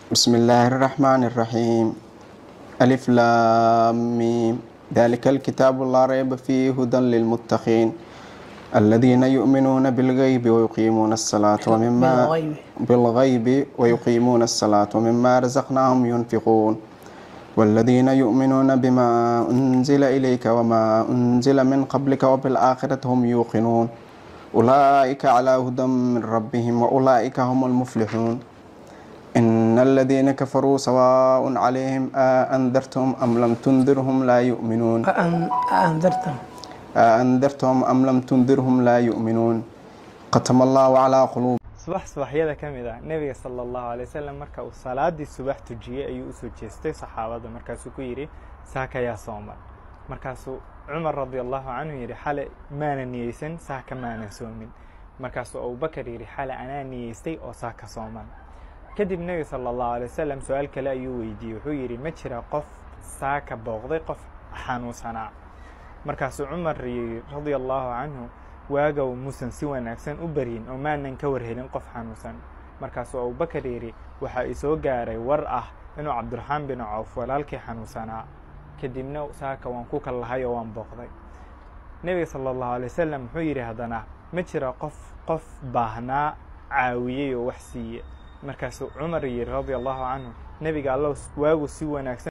بسم الله الرحمن الرحيم. ألف لام ميم. ذلك الكتاب لا ريب فيه هدى للمتقين الذين يؤمنون بالغيب ويقيمون الصلاة ومما رزقناهم ينفقون والذين يؤمنون بما أنزل إليك وما أنزل من قبلك وبالآخرة هم يوقنون أولئك على هدى من ربهم وأولئك هم المفلحون. إن الذين كفروا سواء عليهم أأنذرتهم أم لم تنذرهم لا يؤمنون. أأنذرتهم أم لم تنذرهم لا يؤمنون. ختم الله على قلوب. subaxyada ka mid ah nabiga sallallahu alayhi wasallam marka uu salaadii subax tujiyay ayuu u soo jeestay saxaabada markaasuu ku yiri saaka yaa sooman markaasuu Umar radiyallahu anhu yiri xale maana niyeysan saaka maana soomin markaasuu Abu Bakar yiri xale ana niyeystay oo saaka sooman kadib nabiga sallallahu alayhi wasallam su'aal kale ayuu weydiiyay wuxuu yiri ma jira qof saaka booqday qof xanuunsanaa markaasuu Umar radiyallahu anhu waaga muusan si wanaagsan u baryin oo maanan ka warhelin qof xanuunsan markaasuu Abu Bakar yiri waxa ay soo gaaray war ah inuu Cabdurrahmaan bin Auf walaalkii xanuunsanaa kadibna saaka waan ku kalahay oo waan booqday nabiga sallallahu alayhi wasallam wuxuu yiri hadana ma jira qof baahnaa caawiyay oo wax siiyay markaasuu Umar yiri radiyallahu anhu nabiga Allah waagu si wanaagsan